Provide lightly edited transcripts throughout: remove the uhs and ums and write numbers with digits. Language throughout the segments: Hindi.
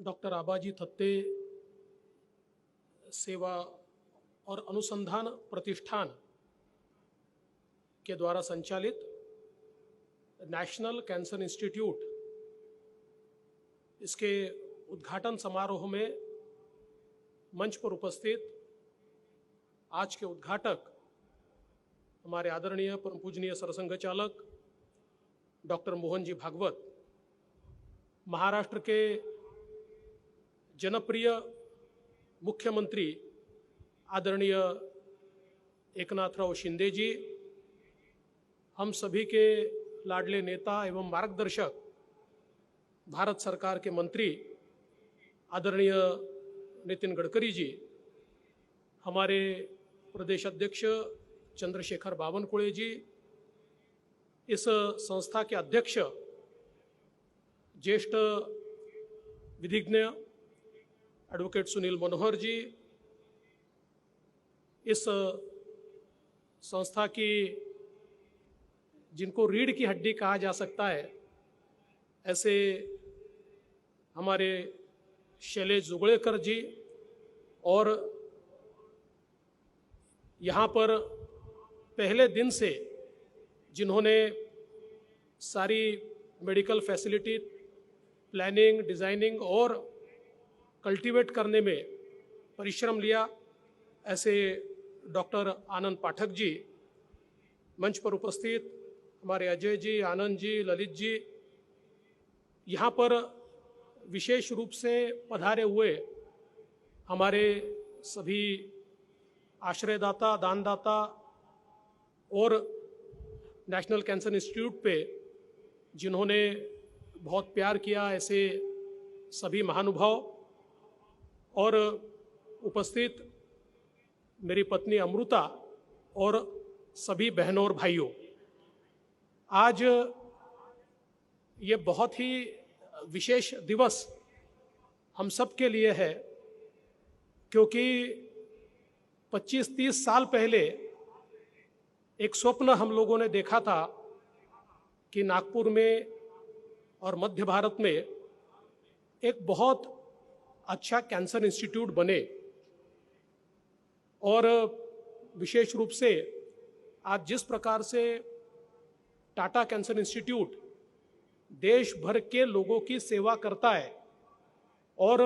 डॉक्टर आबाजी थत्ते सेवा और अनुसंधान प्रतिष्ठान के द्वारा संचालित नेशनल कैंसर इंस्टीट्यूट, इसके उद्घाटन समारोह में मंच पर उपस्थित आज के उद्घाटक हमारे आदरणीय परम पूजनीय सरसंघ चालक डॉक्टर मोहन जी भागवत, महाराष्ट्र के जनप्रिय मुख्यमंत्री आदरणीय एकनाथराव शिंदे जी, हम सभी के लाडले नेता एवं मार्गदर्शक भारत सरकार के मंत्री आदरणीय नितिन गडकरी जी, हमारे प्रदेश अध्यक्ष चंद्रशेखर बावनकुळे जी, इस संस्था के अध्यक्ष ज्येष्ठ विधिज्ञ एडवोकेट सुनील मनोहर जी, इस संस्था की जिनको रीढ़ की हड्डी कहा जा सकता है, ऐसे हमारे शैलेश जुगलेकर जी, और यहाँ पर पहले दिन से जिन्होंने सारी मेडिकल फैसिलिटी प्लानिंग, डिज़ाइनिंग और कल्टीवेट करने में परिश्रम लिया, ऐसे डॉक्टर आनंद पाठक जी, मंच पर उपस्थित हमारे अजय जी, आनंद जी, ललित जी, यहाँ पर विशेष रूप से पधारे हुए हमारे सभी आश्रयदाता, दानदाता और नेशनल कैंसर इंस्टीट्यूट पे जिन्होंने बहुत प्यार किया, ऐसे सभी महानुभाव, और उपस्थित मेरी पत्नी अमृता और सभी बहनों और भाइयों, आज ये बहुत ही विशेष दिवस हम सब के लिए है, क्योंकि 25-30 साल पहले एक स्वप्न हम लोगों ने देखा था कि नागपुर में और मध्य भारत में एक बहुत अच्छा कैंसर इंस्टीट्यूट बने, और विशेष रूप से आज जिस प्रकार से टाटा कैंसर इंस्टीट्यूट देश भर के लोगों की सेवा करता है, और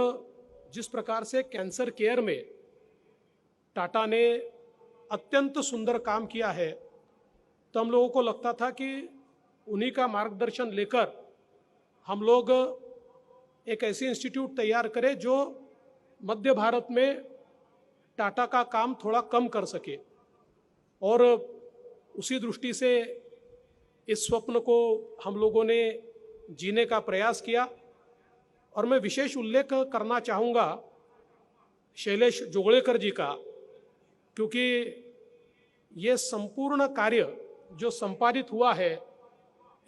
जिस प्रकार से कैंसर केयर में टाटा ने अत्यंत सुंदर काम किया है, तो हम लोगों को लगता था कि उन्हीं का मार्गदर्शन लेकर हम लोग एक ऐसी इंस्टीट्यूट तैयार करें जो मध्य भारत में टाटा का काम थोड़ा कम कर सके, और उसी दृष्टि से इस स्वप्न को हम लोगों ने जीने का प्रयास किया। और मैं विशेष उल्लेख करना चाहूँगा शैलेश जुगलेकर जी का, क्योंकि ये संपूर्ण कार्य जो संपादित हुआ है,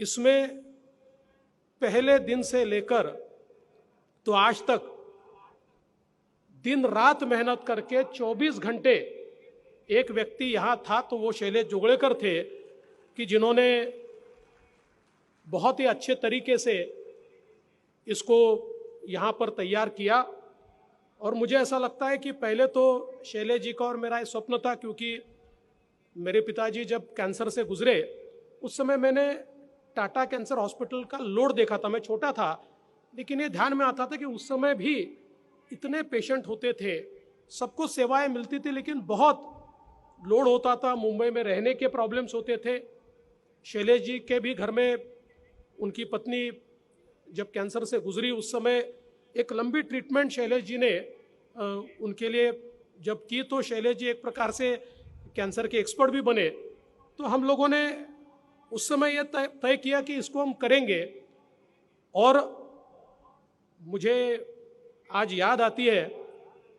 इसमें पहले दिन से लेकर तो आज तक दिन रात मेहनत करके 24 घंटे एक व्यक्ति यहाँ था, तो वो शैलेश जुगलेकर थे, कि जिन्होंने बहुत ही अच्छे तरीके से इसको यहाँ पर तैयार किया। और मुझे ऐसा लगता है कि पहले तो शैलेश जी का और मेरा ये स्वप्न था, क्योंकि मेरे पिताजी जब कैंसर से गुजरे उस समय मैंने टाटा कैंसर हॉस्पिटल का लोड देखा था। मैं छोटा था, लेकिन ये ध्यान में आता था कि उस समय भी इतने पेशेंट होते थे, सबको सेवाएं मिलती थी, लेकिन बहुत लोड होता था, मुंबई में रहने के प्रॉब्लम्स होते थे। शैलेश जी के भी घर में उनकी पत्नी जब कैंसर से गुजरी, उस समय एक लंबी ट्रीटमेंट शैलेश जी ने उनके लिए जब की, तो शैलेश जी एक प्रकार से कैंसर के एक्सपर्ट भी बने। तो हम लोगों ने उस समय यह तय किया कि इसको हम करेंगे। और मुझे आज याद आती है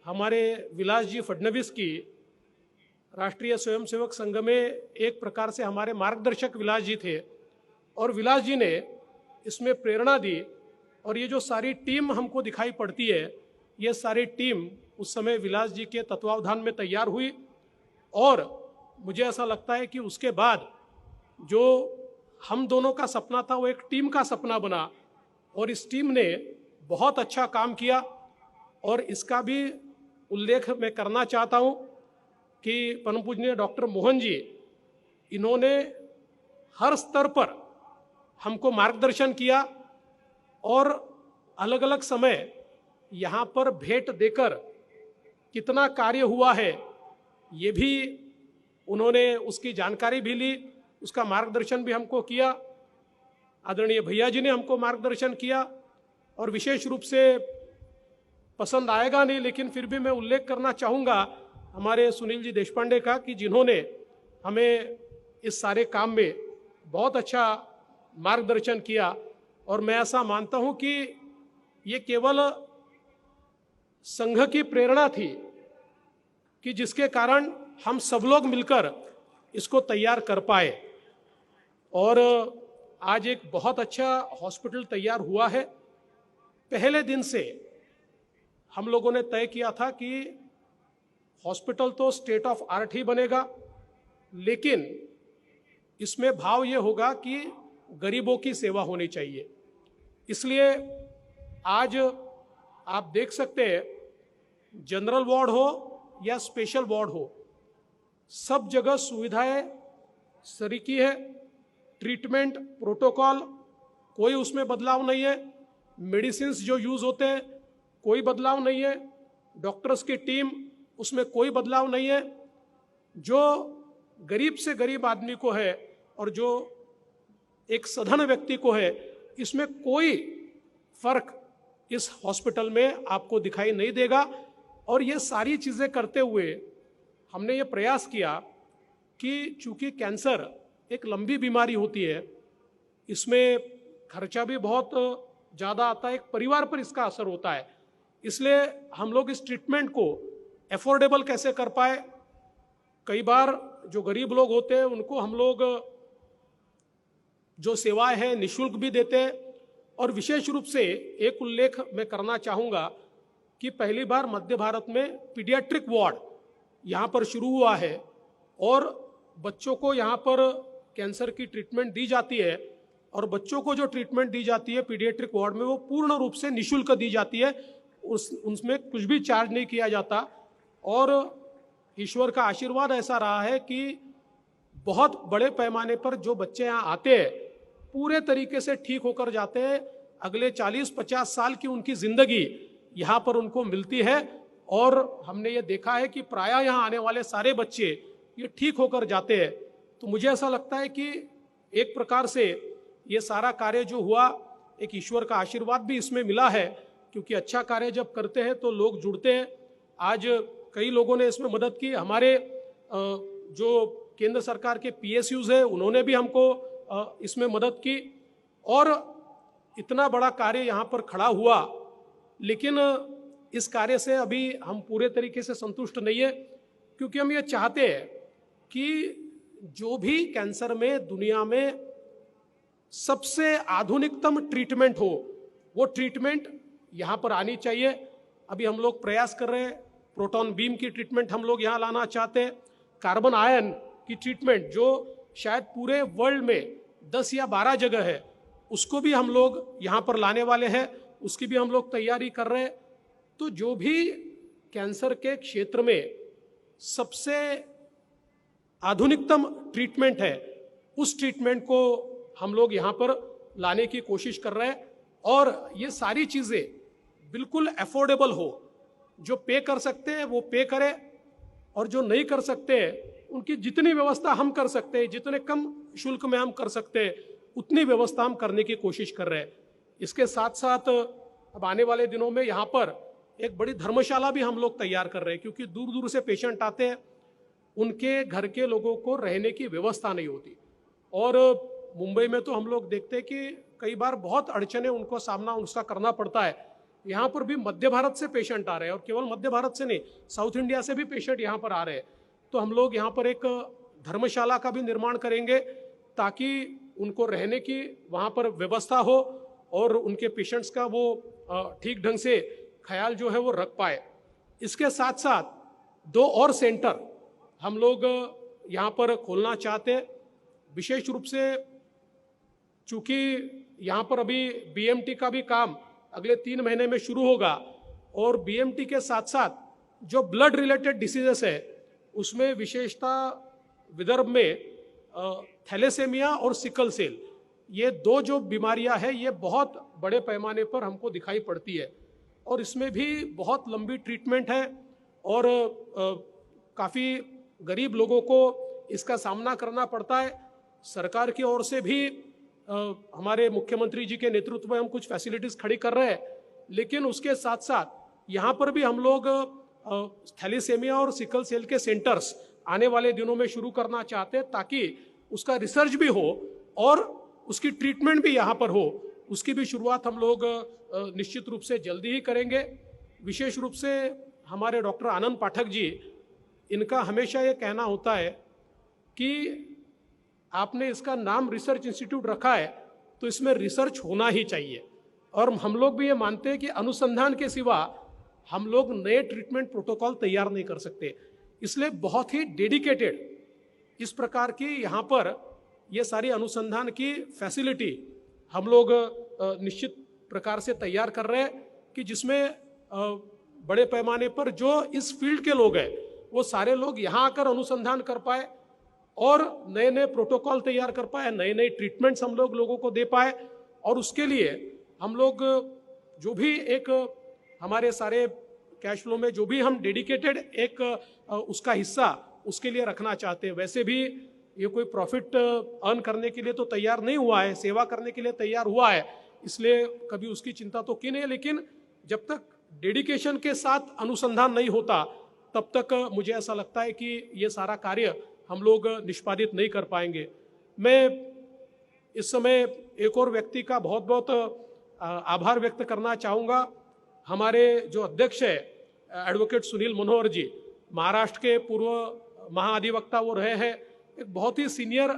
हमारे विलास जी फडणवीस की, राष्ट्रीय स्वयंसेवक संघ में एक प्रकार से हमारे मार्गदर्शक विलास जी थे, और विलास जी ने इसमें प्रेरणा दी। और ये जो सारी टीम हमको दिखाई पड़ती है, ये सारी टीम उस समय विलास जी के तत्वावधान में तैयार हुई। और मुझे ऐसा लगता है कि उसके बाद जो हम दोनों का सपना था, वो एक टीम का सपना बना, और इस टीम ने बहुत अच्छा काम किया और इसका भी उल्लेख मैं करना चाहता हूँ कि परम पूजनीय डॉक्टर मोहन जी, इन्होंने हर स्तर पर हमको मार्गदर्शन किया और अलग अलग समय यहाँ पर भेंट देकर कितना कार्य हुआ है ये भी उन्होंने उसकी जानकारी भी ली, उसका मार्गदर्शन भी हमको किया। आदरणीय भैया जी ने हमको मार्गदर्शन किया और विशेष रूप से पसंद आएगा नहीं लेकिन फिर भी मैं उल्लेख करना चाहूँगा हमारे सुनील जी देशपांडे का, कि जिन्होंने हमें इस सारे काम में बहुत अच्छा मार्गदर्शन किया। और मैं ऐसा मानता हूँ कि ये केवल संघ की प्रेरणा थी कि जिसके कारण हम सब लोग मिलकर इसको तैयार कर पाए और आज एक बहुत अच्छा हॉस्पिटल तैयार हुआ है। पहले दिन से हम लोगों ने तय किया था कि हॉस्पिटल तो स्टेट ऑफ आर्ट ही बनेगा, लेकिन इसमें भाव ये होगा कि गरीबों की सेवा होनी चाहिए। इसलिए आज आप देख सकते हैं, जनरल वार्ड हो या स्पेशल वार्ड हो, सब जगह सुविधाएं सरीकी है। ट्रीटमेंट प्रोटोकॉल कोई उसमें बदलाव नहीं है, मेडिसिन्स जो यूज होते हैं कोई बदलाव नहीं है, डॉक्टर्स की टीम उसमें कोई बदलाव नहीं है। जो गरीब से गरीब आदमी को है और जो एक सधन व्यक्ति को है, इसमें कोई फर्क इस हॉस्पिटल में आपको दिखाई नहीं देगा। और ये सारी चीज़ें करते हुए हमने ये प्रयास किया कि चूंकि कैंसर एक लंबी बीमारी होती है, इसमें खर्चा भी बहुत ज़्यादा आता है, एक परिवार पर इसका असर होता है, इसलिए हम लोग इस ट्रीटमेंट को एफोर्डेबल कैसे कर पाए। कई बार जो गरीब लोग होते हैं उनको हम लोग जो सेवाएं हैं निःशुल्क भी देते हैं। और विशेष रूप से एक उल्लेख मैं करना चाहूँगा कि पहली बार मध्य भारत में पीडियाट्रिक वार्ड यहाँ पर शुरू हुआ है और बच्चों को यहाँ पर कैंसर की ट्रीटमेंट दी जाती है। और बच्चों को जो ट्रीटमेंट दी जाती है पीडियाट्रिक वार्ड में, वो पूर्ण रूप से निःशुल्क दी जाती है, उसमें कुछ भी चार्ज नहीं किया जाता। और ईश्वर का आशीर्वाद ऐसा रहा है कि बहुत बड़े पैमाने पर जो बच्चे यहाँ आते हैं पूरे तरीके से ठीक होकर जाते हैं। अगले 40-50 साल की उनकी जिंदगी यहाँ पर उनको मिलती है। और हमने ये देखा है कि प्रायः यहाँ आने वाले सारे बच्चे ये ठीक होकर जाते हैं। तो मुझे ऐसा लगता है कि एक प्रकार से ये सारा कार्य जो हुआ, एक ईश्वर का आशीर्वाद भी इसमें मिला है, क्योंकि अच्छा कार्य जब करते हैं तो लोग जुड़ते हैं। आज कई लोगों ने इसमें मदद की। हमारे जो केंद्र सरकार के PSUs है उन्होंने भी हमको इसमें मदद की और इतना बड़ा कार्य यहाँ पर खड़ा हुआ। लेकिन इस कार्य से अभी हम पूरे तरीके से संतुष्ट नहीं है, क्योंकि हम ये चाहते हैं कि जो भी कैंसर में दुनिया में सबसे आधुनिकतम ट्रीटमेंट हो, वो ट्रीटमेंट यहाँ पर आनी चाहिए। अभी हम लोग प्रयास कर रहे हैं, प्रोटॉन बीम की ट्रीटमेंट हम लोग यहाँ लाना चाहते हैं। कार्बन आयन की ट्रीटमेंट जो शायद पूरे वर्ल्ड में 10 या 12 जगह है, उसको भी हम लोग यहाँ पर लाने वाले हैं, उसकी भी हम लोग तैयारी कर रहे हैं। तो जो भी कैंसर के क्षेत्र में सबसे आधुनिकतम ट्रीटमेंट है, उस ट्रीटमेंट को हम लोग यहाँ पर लाने की कोशिश कर रहे हैं। और ये सारी चीज़ें बिल्कुल अफोर्डेबल हो, जो पे कर सकते हैं वो पे करें और जो नहीं कर सकते हैं उनकी जितनी व्यवस्था हम कर सकते हैं, जितने कम शुल्क में हम कर सकते हैं, उतनी व्यवस्था हम करने की कोशिश कर रहे हैं। इसके साथ साथ अब आने वाले दिनों में यहाँ पर एक बड़ी धर्मशाला भी हम लोग तैयार कर रहे हैं, क्योंकि दूर दूर से पेशेंट आते हैं, उनके घर के लोगों को रहने की व्यवस्था नहीं होती। और मुंबई में तो हम लोग देखते हैं कि कई बार बहुत अड़चने उनको सामना उसका करना पड़ता है। यहाँ पर भी मध्य भारत से पेशेंट आ रहे हैं, और केवल मध्य भारत से नहीं, साउथ इंडिया से भी पेशेंट यहाँ पर आ रहे हैं। तो हम लोग यहाँ पर एक धर्मशाला का भी निर्माण करेंगे, ताकि उनको रहने की वहाँ पर व्यवस्था हो और उनके पेशेंट्स का वो ठीक ढंग से ख्याल जो है वो रख पाए। इसके साथ साथ 2 और सेंटर हम लोग यहाँ पर खोलना चाहते हैं। विशेष रूप से चूँकि यहाँ पर अभी BMT का भी काम अगले 3 महीने में शुरू होगा और बीएमटी के साथ साथ जो ब्लड रिलेटेड डिसीजेस है उसमें विशेषता विदर्भ में थैलेसेमिया और सिकल सेल, ये 2 जो बीमारियां हैं ये बहुत बड़े पैमाने पर हमको दिखाई पड़ती है और इसमें भी बहुत लंबी ट्रीटमेंट है और काफ़ी गरीब लोगों को इसका सामना करना पड़ता है। सरकार की ओर से भी हमारे मुख्यमंत्री जी के नेतृत्व में हम कुछ फैसिलिटीज़ खड़ी कर रहे हैं, लेकिन उसके साथ साथ यहाँ पर भी हम लोग थैलेसेमिया और सिकल सेल के सेंटर्स आने वाले दिनों में शुरू करना चाहते हैं ताकि उसका रिसर्च भी हो और उसकी ट्रीटमेंट भी यहाँ पर हो। उसकी भी शुरुआत हम लोग निश्चित रूप से जल्दी ही करेंगे। विशेष रूप से हमारे डॉक्टर आनंद पाठक जी, इनका हमेशा ये कहना होता है कि आपने इसका नाम रिसर्च इंस्टीट्यूट रखा है तो इसमें रिसर्च होना ही चाहिए और हम लोग भी ये मानते हैं कि अनुसंधान के सिवा हम लोग नए ट्रीटमेंट प्रोटोकॉल तैयार नहीं कर सकते। इसलिए बहुत ही डेडिकेटेड इस प्रकार की यहाँ पर ये सारी अनुसंधान की फैसिलिटी हम लोग निश्चित प्रकार से तैयार कर रहे हैं कि जिसमें बड़े पैमाने पर जो इस फील्ड के लोग हैं वो सारे लोग यहाँ आकर अनुसंधान कर पाए और नए नए प्रोटोकॉल तैयार कर पाए, नए नए ट्रीटमेंट्स हम लोगों को दे पाए। और उसके लिए हम लोग जो भी एक हमारे सारे कैश फ्लो में जो भी हम डेडिकेटेड एक उसका हिस्सा उसके लिए रखना चाहते हैं। वैसे भी ये कोई प्रॉफिट अर्न करने के लिए तो तैयार नहीं हुआ है, सेवा करने के लिए तैयार हुआ है, इसलिए कभी उसकी चिंता तो की नहीं। लेकिन जब तक डेडिकेशन के साथ अनुसंधान नहीं होता तब तक मुझे ऐसा लगता है कि ये सारा कार्य हम लोग निष्पादित नहीं कर पाएंगे। मैं इस समय एक और व्यक्ति का बहुत बहुत आभार व्यक्त करना चाहूँगा। हमारे जो अध्यक्ष है एडवोकेट सुनील मनोहर जी, महाराष्ट्र के पूर्व महाधिवक्ता वो रहे हैं, एक बहुत ही सीनियर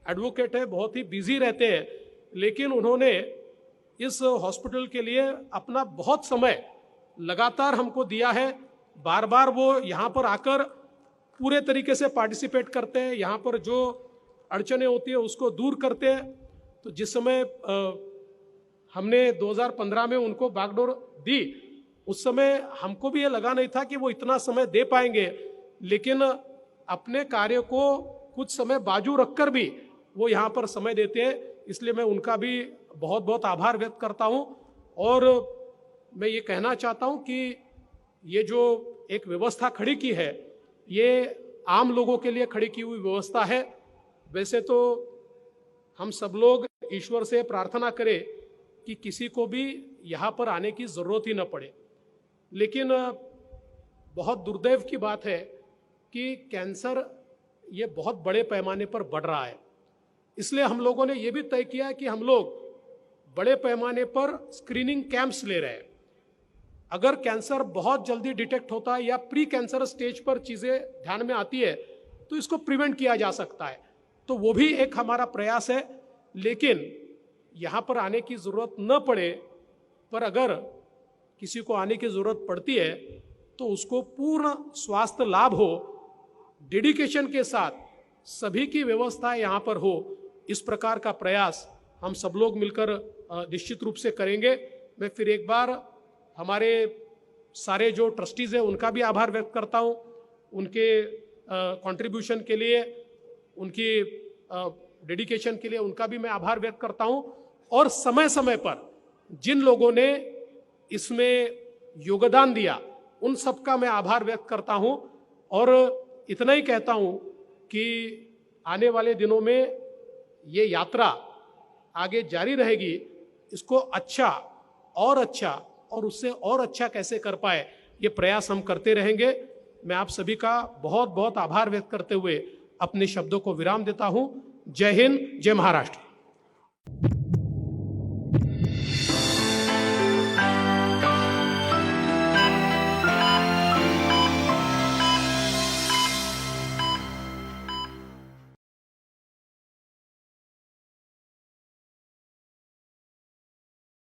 एडवोकेट है, बहुत ही बिजी रहते हैं, लेकिन उन्होंने इस हॉस्पिटल के लिए अपना बहुत समय लगातार हमको दिया है। बार बार वो यहाँ पर आकर पूरे तरीके से पार्टिसिपेट करते हैं, यहाँ पर जो अड़चने होती है उसको दूर करते हैं। तो जिस समय हमने 2015 में उनको बागडोर दी उस समय हमको भी ये लगा नहीं था कि वो इतना समय दे पाएंगे, लेकिन अपने कार्य को कुछ समय बाजू रखकर भी वो यहाँ पर समय देते हैं। इसलिए मैं उनका भी बहुत बहुत आभार व्यक्त करता हूँ और मैं ये कहना चाहता हूँ कि ये जो एक व्यवस्था खड़ी की है ये आम लोगों के लिए खड़ी की हुई व्यवस्था है। वैसे तो हम सब लोग ईश्वर से प्रार्थना करें कि किसी को भी यहाँ पर आने की ज़रूरत ही न पड़े, लेकिन बहुत दुर्दैव की बात है कि कैंसर ये बहुत बड़े पैमाने पर बढ़ रहा है। इसलिए हम लोगों ने ये भी तय किया कि हम लोग बड़े पैमाने पर स्क्रीनिंग कैंप्स ले रहे हैं। अगर कैंसर बहुत जल्दी डिटेक्ट होता है या प्री कैंसर स्टेज पर चीज़ें ध्यान में आती है तो इसको प्रिवेंट किया जा सकता है, तो वो भी एक हमारा प्रयास है। लेकिन यहाँ पर आने की ज़रूरत न पड़े, पर अगर किसी को आने की ज़रूरत पड़ती है तो उसको पूर्ण स्वास्थ्य लाभ हो, डेडिकेशन के साथ सभी की व्यवस्था यहाँ पर हो, इस प्रकार का प्रयास हम सब लोग मिलकर निश्चित रूप से करेंगे। मैं फिर एक बार हमारे सारे जो ट्रस्टीज़ हैं उनका भी आभार व्यक्त करता हूँ, उनके कंट्रीब्यूशन के लिए, उनकी डेडिकेशन के लिए उनका भी मैं आभार व्यक्त करता हूँ। और समय समय पर जिन लोगों ने इसमें योगदान दिया उन सब का मैं आभार व्यक्त करता हूँ और इतना ही कहता हूँ कि आने वाले दिनों में ये यात्रा आगे जारी रहेगी। इसको अच्छा और उससे और अच्छा कैसे कर पाए ये प्रयास हम करते रहेंगे। मैं आप सभी का बहुत बहुत आभार व्यक्त करते हुए अपने शब्दों को विराम देता हूँ। जय हिंद, जय महाराष्ट्र।